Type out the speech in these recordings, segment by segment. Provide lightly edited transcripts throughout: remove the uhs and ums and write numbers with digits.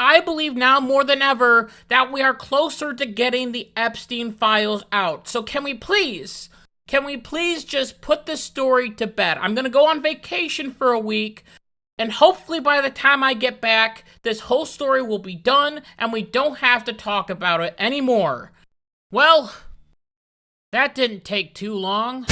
I believe now more than ever that we are closer to getting the Epstein files out. So can we please just put this story to bed? I'm gonna go on vacation for a week, and hopefully by the time I get back, this whole story will be done, and we don't have to talk about it anymore. Well, that didn't take too long.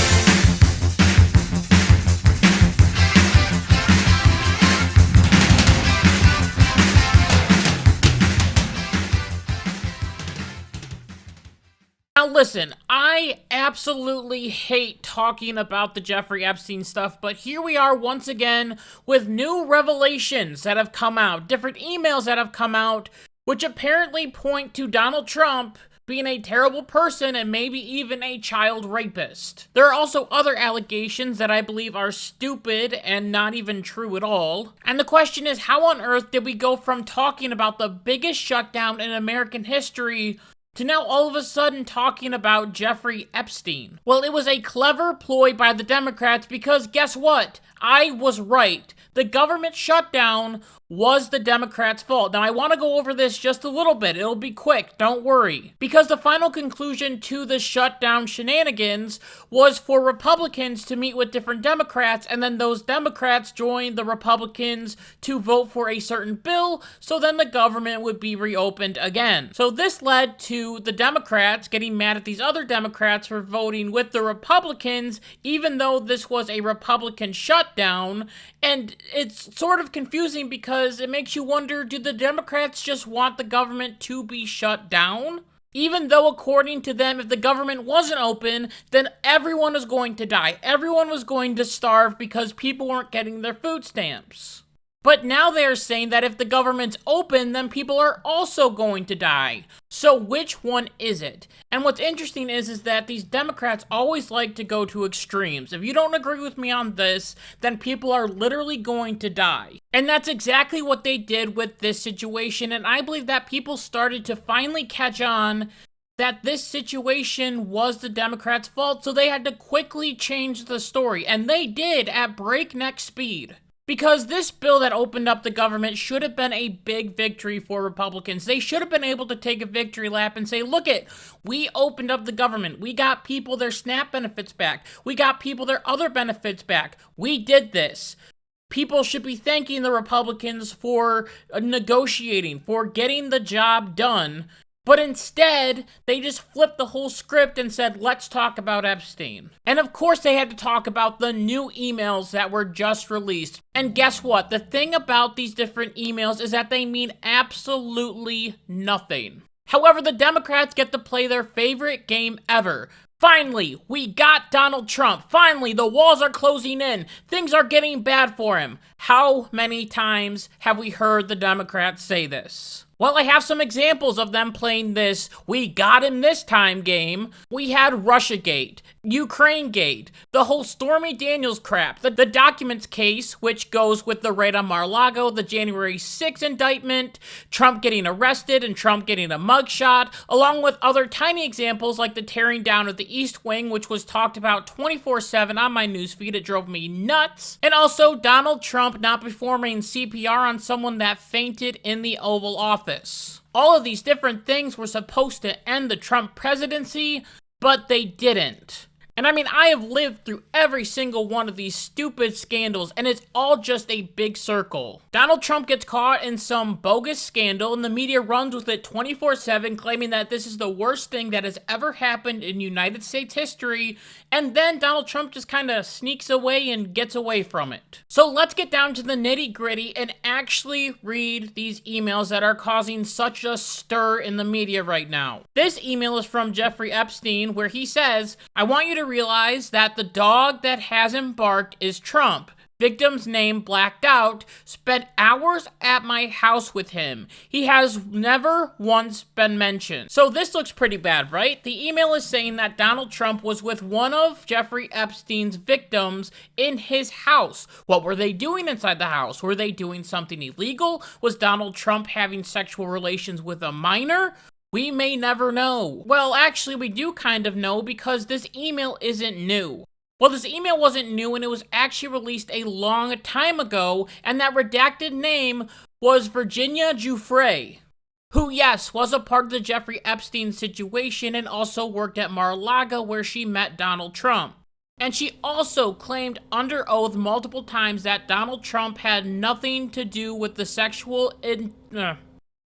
Now listen, I absolutely hate talking about the Jeffrey Epstein stuff, but here we are once again with new revelations that have come out, different emails that have come out, which apparently point to Donald Trump being a terrible person and maybe even a child rapist. There are also other allegations that I believe are stupid and not even true at all. And the question is, how on earth did we go from talking about the biggest shutdown in American history to now all of a sudden talking about Jeffrey Epstein? Well, it was a clever ploy by the Democrats because guess what? I was right. The government shutdown was the Democrats' fault. Now, I want to go over this just a little bit. It'll be quick, don't worry. Because the final conclusion to the shutdown shenanigans was for Republicans to meet with different Democrats, and then those Democrats joined the Republicans to vote for a certain bill, so then the government would be reopened again. So this led to the Democrats getting mad at these other Democrats for voting with the Republicans, even though this was a Republican shutdown, and it's sort of confusing because it makes you wonder, do the Democrats just want the government to be shut down? Even though, according to them, if the government wasn't open, then everyone was going to die. Everyone was going to starve because people weren't getting their food stamps. But now they're saying that if the government's open, then people are also going to die. So which one is it? And what's interesting is that these Democrats always like to go to extremes. If you don't agree with me on this, then people are literally going to die. And that's exactly what they did with this situation, and I believe that people started to finally catch on that this situation was the Democrats' fault, so they had to quickly change the story, and they did at breakneck speed. Because this bill that opened up the government should have been a big victory for Republicans. They should have been able to take a victory lap and say, look it, we opened up the government. We got people their SNAP benefits back. We got people their other benefits back. We did this. People should be thanking the Republicans for negotiating, for getting the job done. But instead, they just flipped the whole script and said, let's talk about Epstein. And of course, they had to talk about the new emails that were just released. And guess what? The thing about these different emails is that they mean absolutely nothing. However, the Democrats get to play their favorite game ever. Finally, we got Donald Trump. Finally, the walls are closing in. Things are getting bad for him. How many times have we heard the Democrats say this? Well, I have some examples of them playing this "we got him this time" game. We had Russiagate, Ukrainegate, the whole Stormy Daniels crap, the documents case, which goes with the raid on Mar-a-Lago, the January 6th indictment, Trump getting arrested and Trump getting a mugshot, along with other tiny examples like the tearing down of the East Wing, which was talked about 24/7 on my newsfeed. It drove me nuts. And also Donald Trump not performing CPR on someone that fainted in the Oval Office. All of these different things were supposed to end the Trump presidency, but they didn't. And I mean, I have lived through every single one of these stupid scandals, and it's all just a big circle. Donald Trump gets caught in some bogus scandal, and the media runs with it 24/7, claiming that this is the worst thing that has ever happened in United States history, and then Donald Trump just kind of sneaks away and gets away from it. So let's get down to the nitty-gritty and actually read these emails that are causing such a stir in the media right now. This email is from Jeffrey Epstein, where he says, I want you to realize that the dog that hasn't barked is Trump. Victim's name blacked out, spent hours at my house with him. He has never once been mentioned. So this looks pretty bad, right? The email is saying that Donald Trump was with one of Jeffrey Epstein's victims in his house. What were they doing inside the house? Were they doing something illegal? Was Donald Trump having sexual relations with a minor? We may never know. Well, actually, we do kind of know because this email isn't new. Well, this email wasn't new and it was actually released a long time ago, and that redacted name was Virginia Giuffre, who, yes, was a part of the Jeffrey Epstein situation and also worked at Mar-a-Lago where she met Donald Trump. And she also claimed under oath multiple times that Donald Trump had nothing to do with the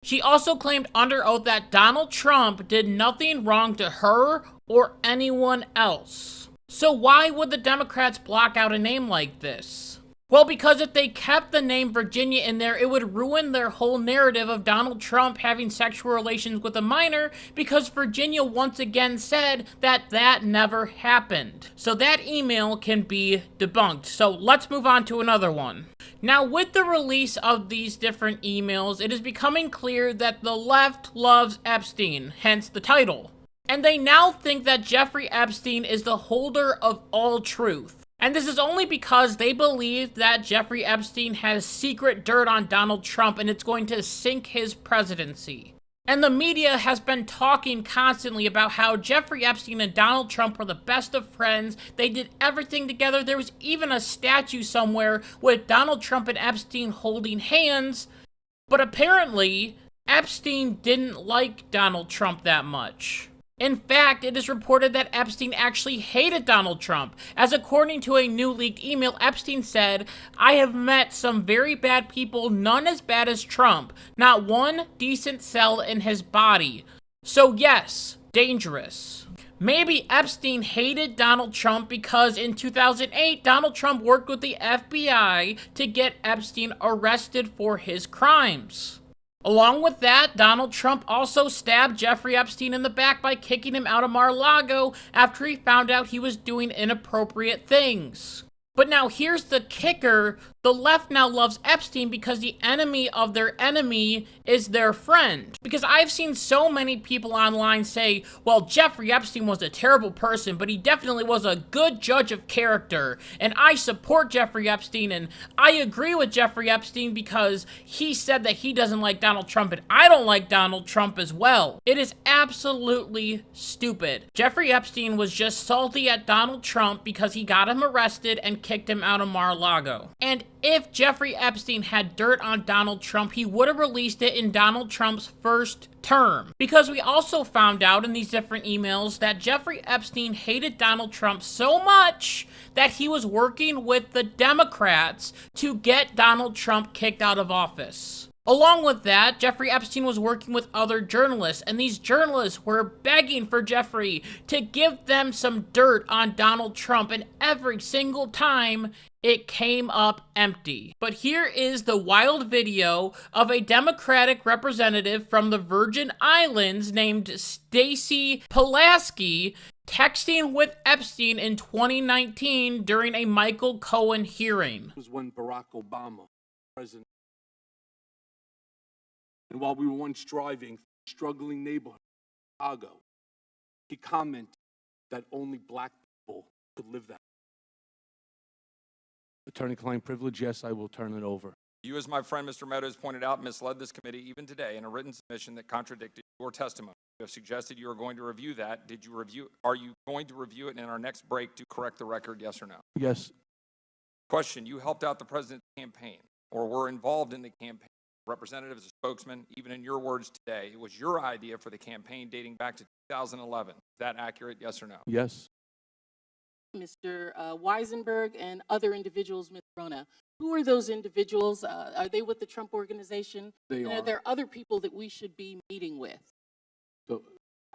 She also claimed under oath that Donald Trump did nothing wrong to her or anyone else. So why would the Democrats block out a name like this? Well, because if they kept the name Virginia in there, it would ruin their whole narrative of Donald Trump having sexual relations with a minor, because Virginia once again said that that never happened. So that email can be debunked. So let's move on to another one. Now, with the release of these different emails, it is becoming clear that the left loves Epstein, hence the title. And they now think that Jeffrey Epstein is the holder of all truth. And this is only because they believe that Jeffrey Epstein has secret dirt on Donald Trump and it's going to sink his presidency. And the media has been talking constantly about how Jeffrey Epstein and Donald Trump were the best of friends. They did everything together. There was even a statue somewhere with Donald Trump and Epstein holding hands. But apparently, Epstein didn't like Donald Trump that much. In fact, it is reported that Epstein actually hated Donald Trump, as according to a new leaked email, Epstein said, "I have met some very bad people, none as bad as Trump. Not one decent cell in his body." So yes, dangerous. Maybe Epstein hated Donald Trump because in 2008, Donald Trump worked with the FBI to get Epstein arrested for his crimes. Along with that, Donald Trump also stabbed Jeffrey Epstein in the back by kicking him out of Mar-a-Lago after he found out he was doing inappropriate things. But now here's the kicker. The left now loves Epstein because the enemy of their enemy is their friend. Because I've seen so many people online say, well, Jeffrey Epstein was a terrible person, but he definitely was a good judge of character. And I support Jeffrey Epstein, and I agree with Jeffrey Epstein because he said that he doesn't like Donald Trump, and I don't like Donald Trump as well. It is absolutely stupid. Jeffrey Epstein was just salty at Donald Trump because he got him arrested and kicked him out of Mar-a-Lago. And if Jeffrey Epstein had dirt on Donald Trump, he would have released it in Donald Trump's first term. Because we also found out in these different emails that Jeffrey Epstein hated Donald Trump so much that he was working with the Democrats to get Donald Trump kicked out of office. Along with that, Jeffrey Epstein was working with other journalists, and these journalists were begging for Jeffrey to give them some dirt on Donald Trump, and every single time, it came up empty. But here is the wild video of a Democratic representative from the Virgin Islands named Stacey Pulaski texting with Epstein in 2019 during a Michael Cohen hearing. It was when Barack Obama, president. And while we were once driving through a struggling neighborhood in Chicago, he commented that only black people could live there. Attorney-client privilege, yes, I will turn it over. You, as my friend Mr. Meadows pointed out, misled this committee even today in a written submission that contradicted your testimony. You have suggested you are going to review that. Are you going to review it in our next break to correct the record, yes or no? Yes. Question, you helped out the president's campaign or were involved in the campaign. Representative, as a spokesman, even in your words today, it was your idea for the campaign dating back to 2011. Is that accurate, yes or no? Yes. Mr. Weisenberg and other individuals, Ms. Rona. Who are those individuals? Are they with the Trump organization? They and are. Are there other people that we should be meeting with? So,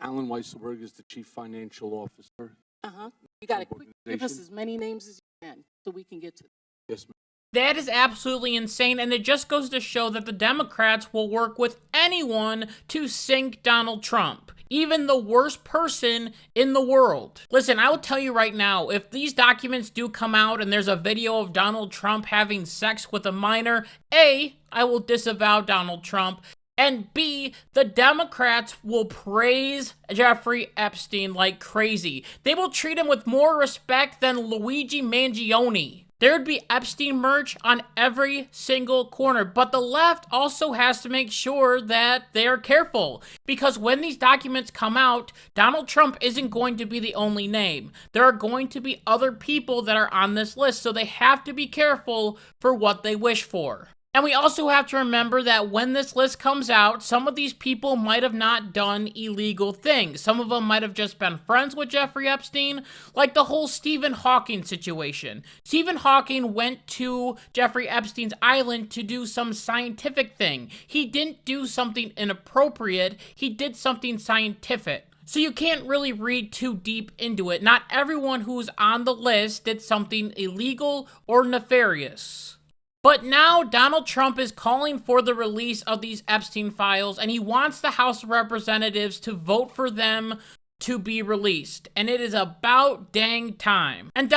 Alan Weisselberg is the chief financial officer. You got to give us as many names as you can so we can get to them. Yes, ma'am. That is absolutely insane, and it just goes to show that the Democrats will work with anyone to sink Donald Trump, even the worst person in the world. Listen, I will tell you right now, if these documents do come out and there's a video of Donald Trump having sex with a minor, A, I will disavow Donald Trump, and B, the Democrats will praise Jeffrey Epstein like crazy. They will treat him with more respect than Luigi Mangione. There would be Epstein merch on every single corner, but the left also has to make sure that they are careful, because when these documents come out, Donald Trump isn't going to be the only name. There are going to be other people that are on this list, so they have to be careful for what they wish for. And we also have to remember that when this list comes out, some of these people might have not done illegal things. Some of them might have just been friends with Jeffrey Epstein, like the whole Stephen Hawking situation. Stephen Hawking went to Jeffrey Epstein's island to do some scientific thing. He didn't do something inappropriate, he did something scientific. So you can't really read too deep into it. Not everyone who's on the list did something illegal or nefarious. But now Donald Trump is calling for the release of these Epstein files, and he wants the House of Representatives to vote for them to be released. And it is about dang time. And